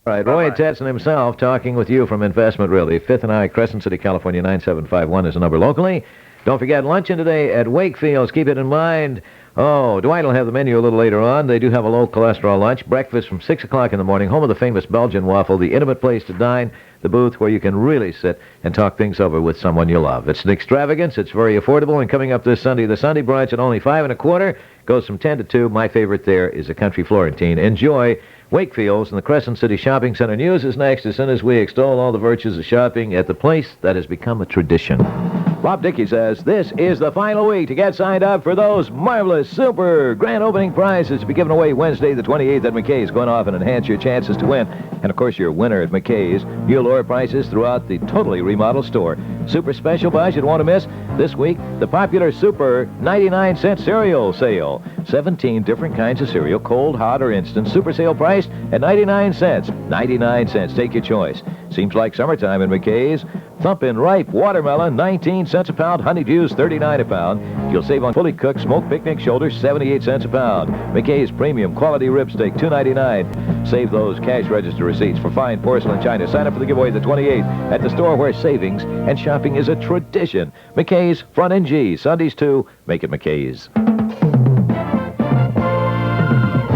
All right, Roy Tetson himself talking with you from Investment Realty. 5th and I, Crescent City, California, 9751 is the number locally. Don't forget, luncheon today at Wakefield's. Keep it in mind. Oh, Dwight will have the menu a little later on. They do have a low-cholesterol lunch. Breakfast from 6 o'clock in the morning. Home of the famous Belgian waffle. The intimate place to dine. The booth where you can really sit and talk things over with someone you love. It's an extravagance. It's very affordable. And coming up this Sunday, the Sunday brunch at only $5.25. Goes from 10 to 2. My favorite there is a Country Florentine. Enjoy Wakefield's, and the Crescent City Shopping Center. News is next as soon as we extol all the virtues of shopping at the place that has become a tradition. Bob Dickey says this is the final week to get signed up for those marvelous, super grand opening prizes to be given away Wednesday the 28th at McKay's. Going off and enhance your chances to win. And, of course, your winner at McKay's. You'll lower prices throughout the totally remodeled store. Super special buys you'd want to miss. This week, the popular Super 99-cent cereal sale. 17 different kinds of cereal, cold, hot, or instant. Super sale priced at 99 cents. 99 cents. Take your choice. Seems like summertime in McKay's. Thumpin' ripe watermelon, 19 cents a pound. Honeydews, 39 a pound. You'll save on fully cooked smoked picnic shoulders, 78 cents a pound. McKay's premium quality rib steak, $2.99. Save those cash register receipts for fine porcelain china. Sign up for the giveaway the 28th at the store where savings and shopping is a tradition. McKay's, Front and G. Sundays too. Make it McKay's.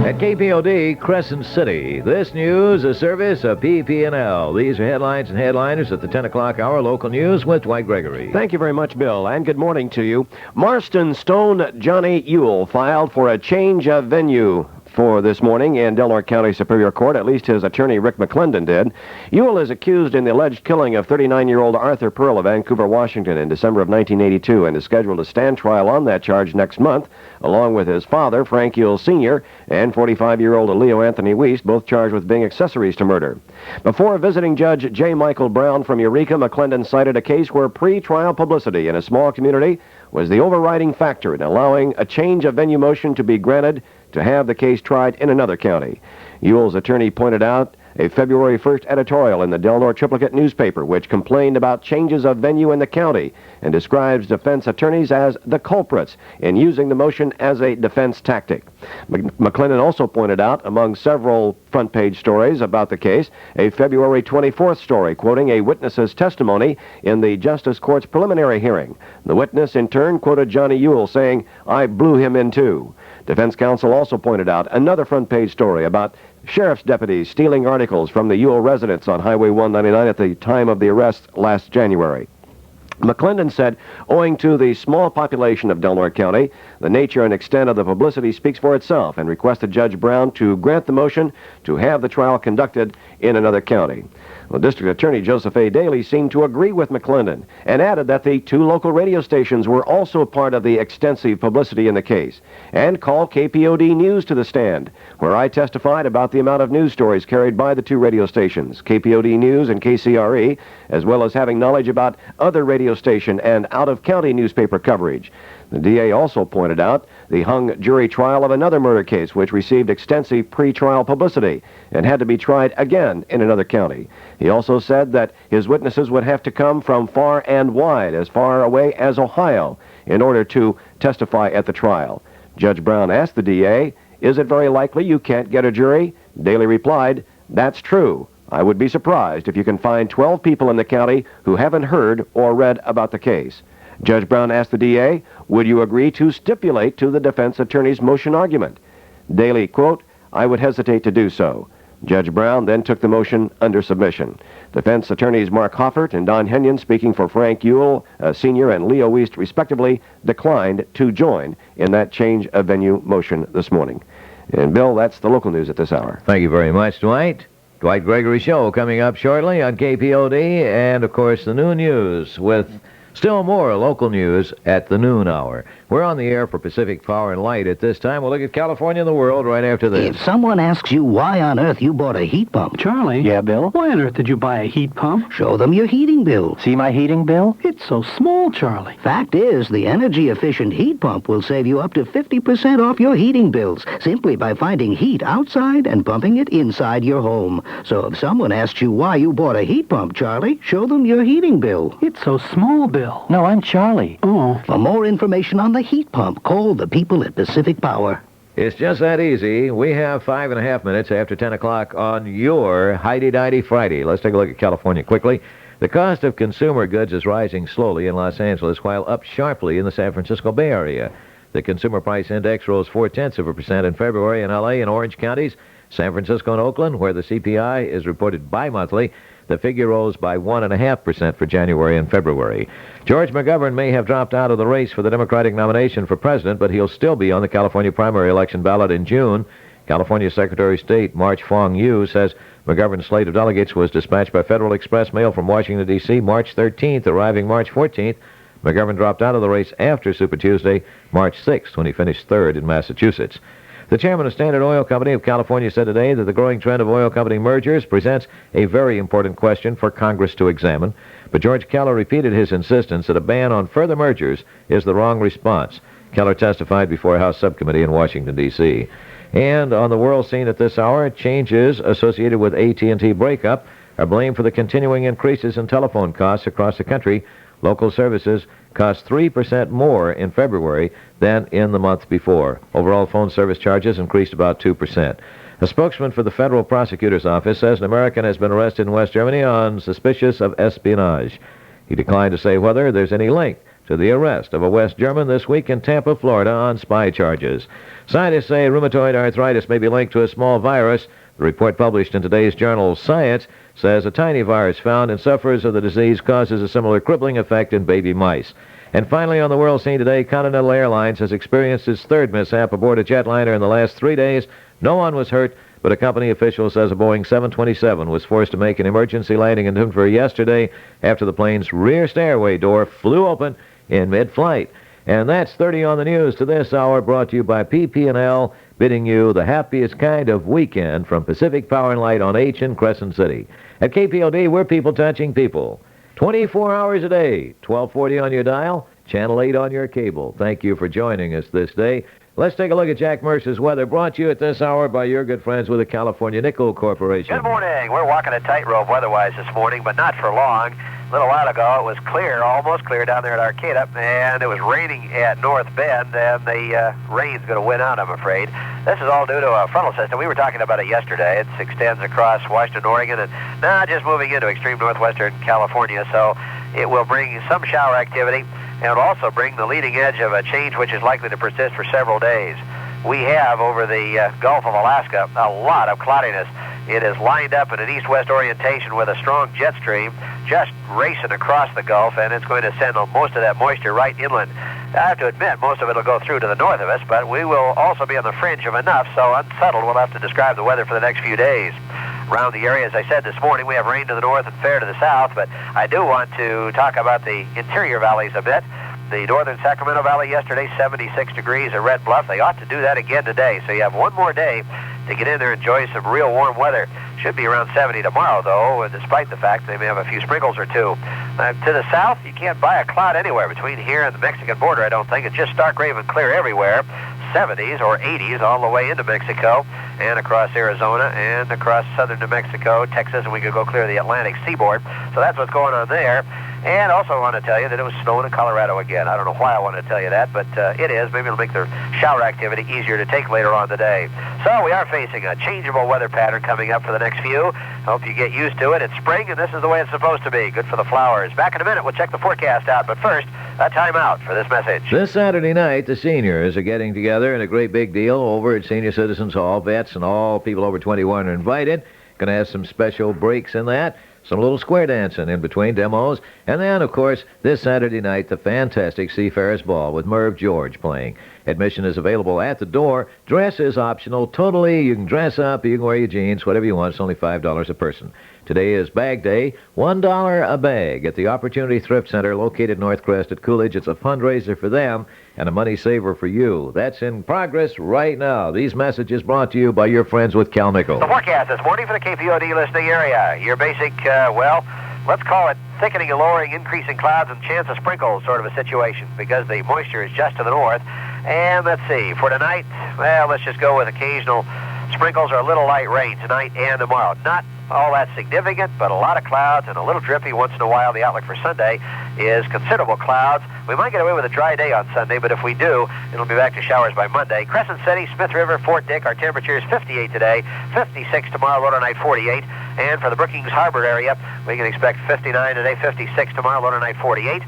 At KPOD, Crescent City. This news, a service of PP&L. These are headlines and headliners at the 10 o'clock hour. Local news with Dwight Gregory. Thank you very much, Bill, and good morning to you. Marston Stone Johnny Ewell filed for a change of venue for this morning in Delaware County Superior Court. At least his attorney, Rick McClendon, did. Ewell is accused in the alleged killing of 39-year-old Arthur Pearl of Vancouver, Washington in December of 1982 and is scheduled to stand trial on that charge next month, along with his father, Frank Ewell Sr., and 45-year-old Leo Anthony Weiss, both charged with being accessories to murder. Before visiting Judge J. Michael Brown from Eureka, McClendon cited a case where pre-trial publicity in a small community was the overriding factor in allowing a change of venue motion to be granted to have the case tried in another county. Ewell's attorney pointed out a February 1st editorial in the Delaware Triplicate newspaper which complained about changes of venue in the county and describes defense attorneys as the culprits in using the motion as a defense tactic. McClendon also pointed out, among several front-page stories about the case, a February 24th story quoting a witness's testimony in the Justice Court's preliminary hearing. The witness, in turn, quoted Johnny Ewell saying, "I blew him in two." Defense counsel also pointed out another front-page story about sheriff's deputies stealing articles from the Ewell residence on Highway 199 at the time of the arrest last January. McClendon said, owing to the small population of Delaware County, the nature and extent of the publicity speaks for itself, and requested Judge Brown to grant the motion to have the trial conducted in another county. Well, District Attorney Joseph A. Daly seemed to agree with McClendon and added that the two local radio stations were also part of the extensive publicity in the case, and called KPOD News to the stand, where I testified about the amount of news stories carried by the two radio stations, KPOD News and KCRE, as well as having knowledge about other radio station and out-of-county newspaper coverage. The DA also pointed out the hung jury trial of another murder case which received extensive pre-trial publicity and had to be tried again in another county. He also said that his witnesses would have to come from far and wide, as far away as Ohio, in order to testify at the trial. Judge Brown asked the DA, "Is it very likely you can't get a jury?" Daly replied, "That's true. I would be surprised if you can find 12 people in the county who haven't heard or read about the case." Judge Brown asked the DA, "Would you agree to stipulate to the defense attorney's motion argument?" Daly, quote, "I would hesitate to do so." Judge Brown then took the motion under submission. Defense attorneys Mark Hoffert and Don Henyon, speaking for Frank Ewell Sr. and Leo Weiss, respectively, declined to join in that change of venue motion this morning. And, Bill, that's the local news at this hour. Thank you very much, Dwight. Dwight Gregory Show coming up shortly on KPOD, and, of course, the noon news with still more local news at the noon hour. We're on the air for Pacific Power and Light at this time. We'll look at California and the world right after this. If someone asks you why on earth you bought a heat pump... Charlie? Yeah, Bill? Why on earth did you buy a heat pump? Show them your heating bill. See my heating bill? It's so small, Charlie. Fact is, the energy-efficient heat pump will save you up to 50% off your heating bills simply by finding heat outside and pumping it inside your home. So if someone asks you why you bought a heat pump, Charlie, show them your heating bill. It's so small, Bill. No, I'm Charlie. Oh. For more information on the heat pump, call the people at Pacific Power. It's just that easy. We have 5.5 minutes after 10 o'clock on your Heidi-Dighty Friday. Let's take a look at California quickly. The cost of consumer goods is rising slowly in Los Angeles, while up sharply in the San Francisco Bay Area. The Consumer Price Index rose 0.4% in February in L.A. and Orange counties. San Francisco and Oakland, where the CPI is reported bi-monthly, the figure rose by 1.5% for January and February. George McGovern may have dropped out of the race for the Democratic nomination for president, but he'll still be on the California primary election ballot in June. California Secretary of State March Fong Yu says McGovern's slate of delegates was dispatched by Federal Express mail from Washington, D.C. March 13th, arriving March 14th. McGovern dropped out of the race after Super Tuesday, March 6th, when he finished third in Massachusetts. The chairman of Standard Oil Company of California said today that the growing trend of oil company mergers presents a very important question for Congress to examine. But George Keller repeated his insistence that a ban on further mergers is the wrong response. Keller testified before a House subcommittee in Washington, D.C. And on the world scene at this hour, changes associated with AT&T breakup are blamed for the continuing increases in telephone costs across the country. Local services cost 3% more in February than in the month before. Overall phone service charges increased about 2%. A spokesman for the Federal Prosecutor's Office says an American has been arrested in West Germany on suspicion of espionage. He declined to say whether there's any link to the arrest of a West German this week in Tampa, Florida, on spy charges. Scientists say rheumatoid arthritis may be linked to a small virus. The report published in today's journal Science says a tiny virus found in sufferers of the disease causes a similar crippling effect in baby mice. And finally, on the world scene today, Continental Airlines has experienced its third mishap aboard a jetliner in the last 3 days. No one was hurt, but a company official says a Boeing 727 was forced to make an emergency landing in Denver yesterday after the plane's rear stairway door flew open in mid-flight. And that's 30 on the news to this hour, brought to you by PP&L, bidding you the happiest kind of weekend from Pacific Power and Light on H in Crescent City. At KPOD, we're people touching people. 24 hours a day, 1240 on your dial, channel 8 on your cable. Thank you for joining us this day. Let's take a look at Jack Mercer's weather, brought to you at this hour by your good friends with the California Nickel Corporation. Good morning. We're walking a tightrope weather-wise this morning, but not for long. A little while ago, it was clear, almost clear down there at Arcata, and it was raining at North Bend, and the rain's going to win out, I'm afraid. This is all due to a frontal system. We were talking about it yesterday. It extends across Washington, Oregon, and now just moving into extreme northwestern California, so it will bring some shower activity, and it'll also bring the leading edge of a change which is likely to persist for several days. We have, over the Gulf of Alaska, a lot of cloudiness. It is lined up in an east-west orientation with a strong jet stream just racing across the Gulf, and it's going to send most of that moisture right inland. I have to admit, most of it will go through to the north of us, but we will also be on the fringe of enough, so unsettled we'll have to describe the weather for the next few days. Around the area, as I said this morning, we have rain to the north and fair to the south, but I do want to talk about the interior valleys a bit. The northern Sacramento Valley yesterday, 76 degrees at Red Bluff. They ought to do that again today, so you have one more day to get in there and enjoy some real warm weather. Should be around 70 tomorrow, though, despite the fact they may have a few sprinkles or two. To the south, you can't buy a cloud anywhere between here and the Mexican border, I don't think. It's just stark raven clear everywhere. 70s or 80s all the way into Mexico and across Arizona and across southern New Mexico, Texas, and we could go clear the Atlantic seaboard. So that's what's going on there. And also I want to tell you that it was snowing in Colorado again. I don't know why I wanted to tell you that, but it is. Maybe it'll make the shower activity easier to take later on today. So we are facing a changeable weather pattern coming up for the next few. Hope you get used to it. It's spring, and this is the way it's supposed to be. Good for the flowers. Back in a minute, we'll check the forecast out. But first, a time out for this message. This Saturday night, the seniors are getting together in a great big deal over at Senior Citizens Hall. Vets and all people over 21 are invited. Going to have some special breaks in that. Some little square dancing in between demos. And then, of course, this Saturday night, the fantastic Seafarers Ball with Merv George playing. Admission is available at the door. Dress is optional. Totally, you can dress up, you can wear your jeans, whatever you want. It's only $5 a person. Today is Bag Day, $1 a bag at the Opportunity Thrift Center located North Crest at Coolidge. It's a fundraiser for them and a money saver for you. That's in progress right now. These messages brought to you by your friends with Cal Nickel. The forecast this morning for the KPOD listening area. Your basic, let's call it thickening and lowering, increasing clouds and chance of sprinkles sort of a situation because the moisture is just to the north. And let's see, for tonight, well, let's just go with occasional sprinkles or a little light rain tonight and tomorrow. Not all that significant, but a lot of clouds and a little drippy once in a while. The outlook for Sunday is considerable clouds. We might get away with a dry day on Sunday, but if we do, it'll be back to showers by Monday. Crescent City, Smith River, Fort Dick, our temperature is 58 today, 56 tomorrow, low tonight 48. And for the Brookings Harbor area, we can expect 59 today, 56 tomorrow, low tonight 48.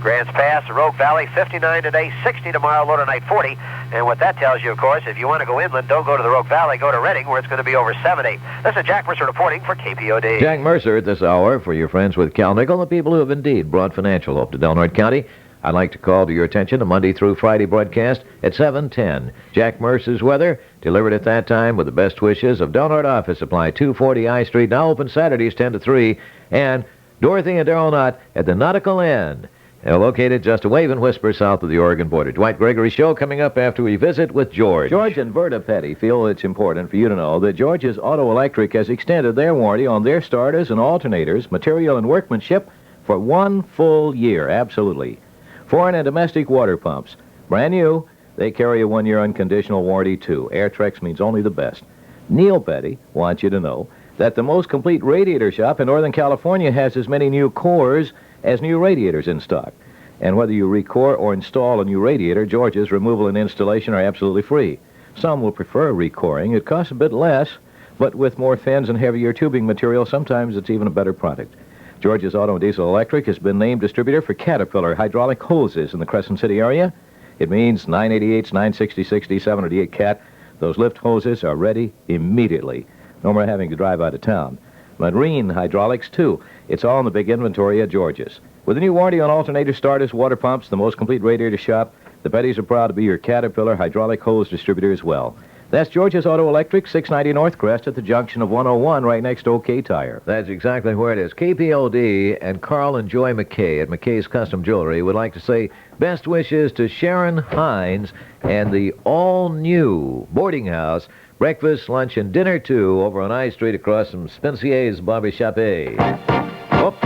Grants Pass, Rogue Valley, 59 today, 60 tomorrow, low tonight 40. And what that tells you, of course, if you want to go inland, don't go to the Rogue Valley, go to Redding, where it's going to be over 70. This is Jack Mercer reporting for KPOD. Jack Mercer at this hour for your friends with Cal Nickel, the people who have indeed brought financial hope to Del Norte County. I'd like to call to your attention a Monday through Friday broadcast at 7:10. Jack Mercer's weather, delivered at that time with the best wishes of Del Norte Office Supply, 240 I Street, now open Saturdays 10 to 3, and Dorothy and Darrell Knott at the Nautical Inn. They're located just a wave and whisper south of the Oregon border. Dwight Gregory Show coming up after we visit with George. George and Verda Petty feel it's important for you to know that George's Auto Electric has extended their warranty on their starters and alternators, material and workmanship for 1 full year. Absolutely. Foreign and domestic water pumps. Brand new. They carry a 1-year unconditional warranty, too. Airtrex means only the best. Neil Petty wants you to know that the most complete radiator shop in Northern California has as many new cores as new radiators in stock. And whether you recore or install a new radiator, George's removal and installation are absolutely free. Some will prefer recoring. It costs a bit less, but with more fins and heavier tubing material, sometimes it's even a better product. George's Auto and Diesel Electric has been named distributor for Caterpillar hydraulic hoses in the Crescent City area. It means 988s, 960, 788 Cat. Those lift hoses are ready immediately. No more having to drive out of town. Marine hydraulics, too. It's all in the big inventory at George's. With a new warranty on alternator starters, water pumps, the most complete radiator shop, the Pettys are proud to be your Caterpillar hydraulic hose distributor as well. That's George's Auto Electric, 690 North Crest at the junction of 101 right next to OK Tire. That's exactly where it is. KPOD and Carl and Joy McKay at McKay's Custom Jewelry would like to say best wishes to Sharon Hines and the all-new boarding house. Breakfast, lunch, and dinner, too, over on I Street across from Spencier's Barber Shop. Oops.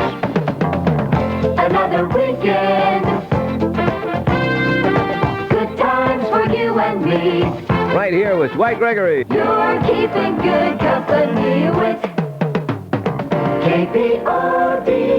Another weekend. Good times for you and me. Right here with Dwight Gregory. You're keeping good company with KPOD.